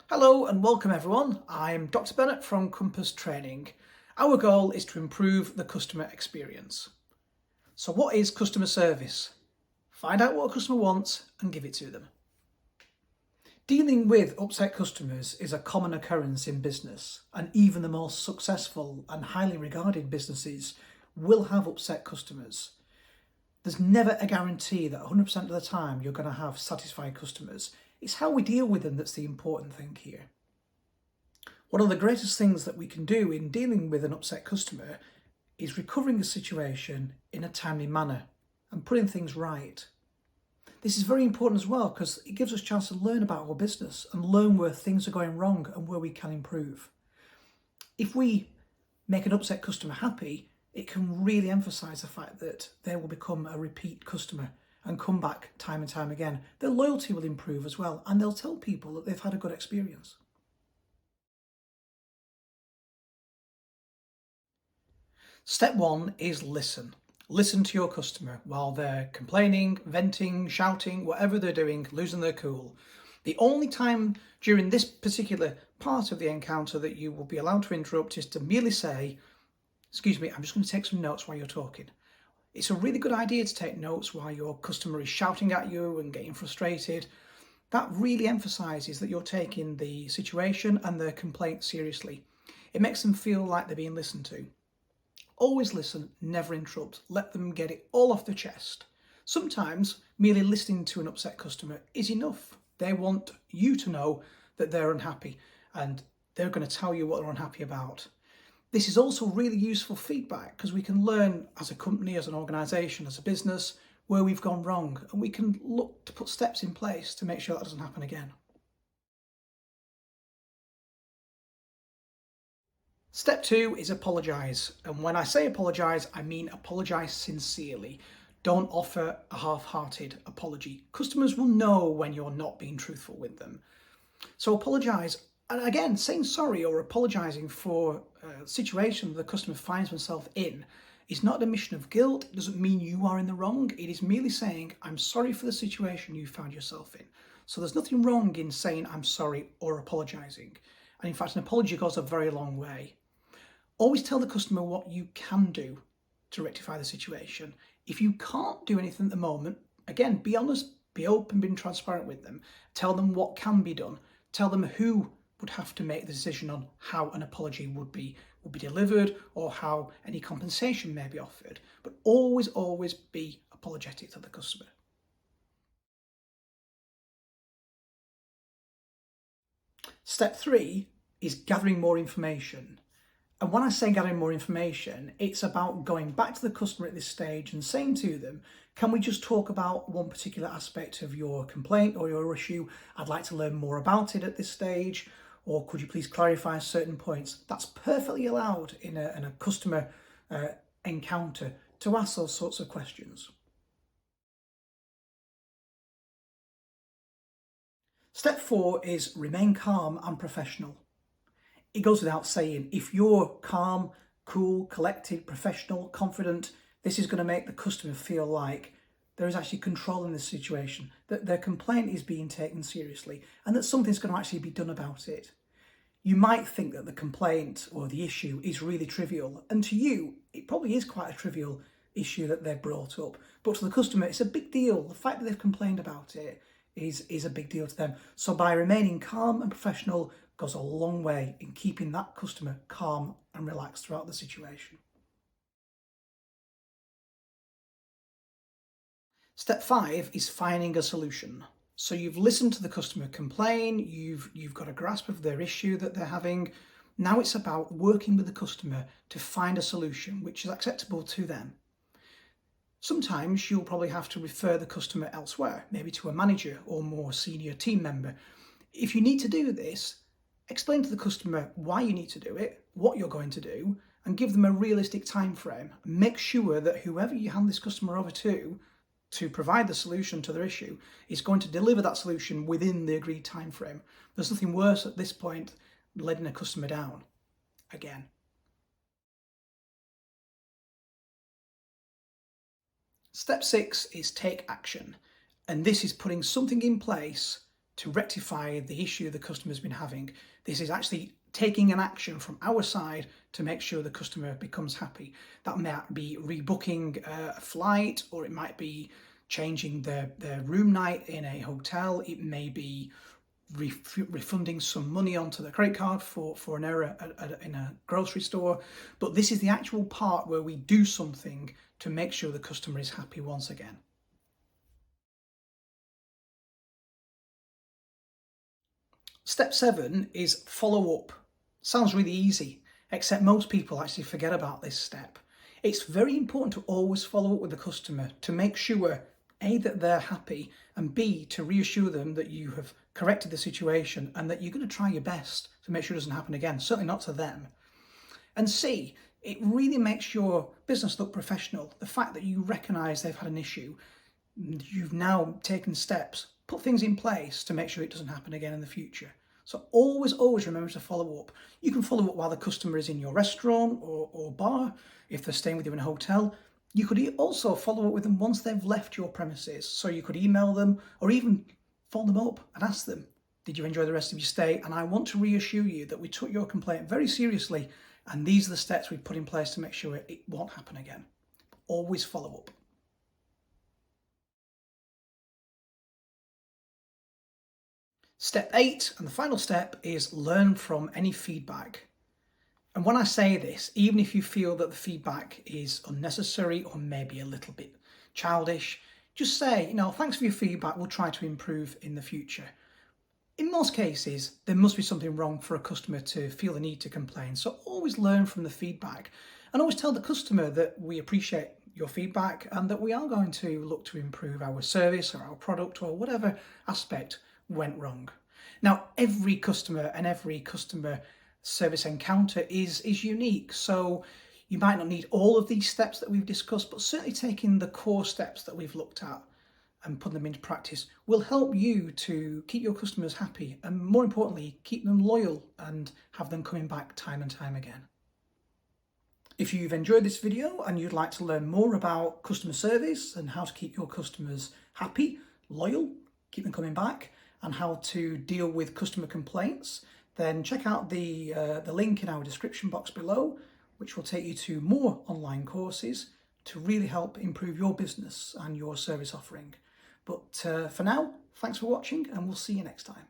Hello and welcome everyone. I'm Dr. Bennett from Compass Training. Our goal is to improve the customer experience. So what is customer service? Find out what a customer wants and give it to them. Dealing with upset customers is a common occurrence in business, and even the most successful and highly regarded businesses will have upset customers. There's never a guarantee that 100% of the time you're going to have satisfied customers. It's how we deal with them that's the important thing here. One of the greatest things that we can do in dealing with an upset customer is recovering the situation in a timely manner and putting things right. This is very important as well because it gives us a chance to learn about our business and learn where things are going wrong and where we can improve. If we make an upset customer happy, it can really emphasise the fact that they will become a repeat customer and come back time and time again. Their loyalty will improve as well, and they'll tell people that they've had a good experience. Step one is listen. Listen to your customer while they're complaining, venting, shouting, whatever they're doing, losing their cool. The only time during this particular part of the encounter that you will be allowed to interrupt is to merely say, "Excuse me, I'm just going to take some notes while you're talking." It's a really good idea to take notes while your customer is shouting at you and getting frustrated. That really emphasises that you're taking the situation and their complaint seriously. It makes them feel like they're being listened to. Always listen, never interrupt. Let them get it all off their chest. Sometimes merely listening to an upset customer is enough. They want you to know that they're unhappy and they're going to tell you what they're unhappy about. This is also really useful feedback because we can learn as a company, as an organisation, as a business, where we've gone wrong, and we can look to put steps in place to make sure that doesn't happen again. Step two is apologise. And when I say apologise, I mean apologise sincerely. Don't offer a half-hearted apology. Customers will know when you're not being truthful with them. So apologise. And again, saying sorry or apologising for a situation the customer finds themselves in is not an admission of guilt. It doesn't mean you are in the wrong. It is merely saying, I'm sorry for the situation you found yourself in. So there's nothing wrong in saying I'm sorry or apologising. And in fact, an apology goes a very long way. Always tell the customer what you can do to rectify the situation. If you can't do anything at the moment, again, be honest, be open, be transparent with them. Tell them what can be done. Tell them who would have to make the decision on how an apology would be delivered or how any compensation may be offered. But always be apologetic to the customer. Step three is gathering more information. And when I say gathering more information, it's about going back to the customer at this stage and saying to them, can we just talk about one particular aspect of your complaint or your issue? I'd like to learn more about it at this stage. Or could you please clarify certain points? That's perfectly allowed in a customer encounter to ask those sorts of questions. Step four is remain calm and professional. It goes without saying, if you're calm, cool, collected, professional, confident, this is going to make the customer feel like there is actually control in this situation, that their complaint is being taken seriously, and that something's going to actually be done about it. You might think that the complaint or the issue is really trivial, and to you, it probably is quite a trivial issue that they've brought up. But to the customer, it's a big deal. The fact that they've complained about it is a big deal to them. So by remaining calm and professional goes a long way in keeping that customer calm and relaxed throughout the situation. Step five is finding a solution. So you've listened to the customer complain, you've got a grasp of their issue that they're having. Now it's about working with the customer to find a solution which is acceptable to them. Sometimes you'll probably have to refer the customer elsewhere, maybe to a manager or more senior team member. If you need to do this, explain to the customer why you need to do it, what you're going to do, and give them a realistic time frame. Make sure that whoever you hand this customer over to provide the solution to their issue is going to deliver that solution within the agreed time frame. There's nothing worse at this point than letting a customer down again. Step six is take action. And this is putting something in place to rectify the issue the customer's been having. This is actually taking an action from our side to make sure the customer becomes happy. That might be rebooking a flight, or it might be changing their room night in a hotel. It may be refunding some money onto the credit card for an error in a grocery store. But this is the actual part where we do something to make sure the customer is happy once again. Step 7 is follow up. Sounds really easy, except most people actually forget about this step. It's very important to always follow up with the customer to make sure A, that they're happy, and B, to reassure them that you have corrected the situation and that you're going to try your best to make sure it doesn't happen again, certainly not to them. And C, it really makes your business look professional. The fact that you recognise they've had an issue, you've now taken steps, put things in place to make sure it doesn't happen again in the future. So always remember to follow up. You can follow up while the customer is in your restaurant or bar. If they're staying with you in a hotel, you could also follow up with them once they've left your premises. So you could email them or even phone them up and ask them, did you enjoy the rest of your stay? And I want to reassure you that we took your complaint very seriously, and these are the steps we've put in place to make sure it won't happen again. Always follow up. Step 8, and the final step, is learn from any feedback. And when I say this, even if you feel that the feedback is unnecessary or maybe a little bit childish, just say, thanks for your feedback, we'll try to improve in the future. In most cases, there must be something wrong for a customer to feel the need to complain. So always learn from the feedback, and always tell the customer that we appreciate your feedback and that we are going to look to improve our service or our product or whatever aspect went wrong. Now, every customer and every customer service encounter is unique, so you might not need all of these steps that we've discussed, but certainly taking the core steps that we've looked at and putting them into practice will help you to keep your customers happy and, more importantly, keep them loyal and have them coming back time and time again. If you've enjoyed this video and you'd like to learn more about customer service and how to keep your customers happy, loyal, keep them coming back, and how to deal with customer complaints, then check out the link in our description box below, which will take you to more online courses to really help improve your business and your service offering. But for now, thanks for watching, and we'll see you next time.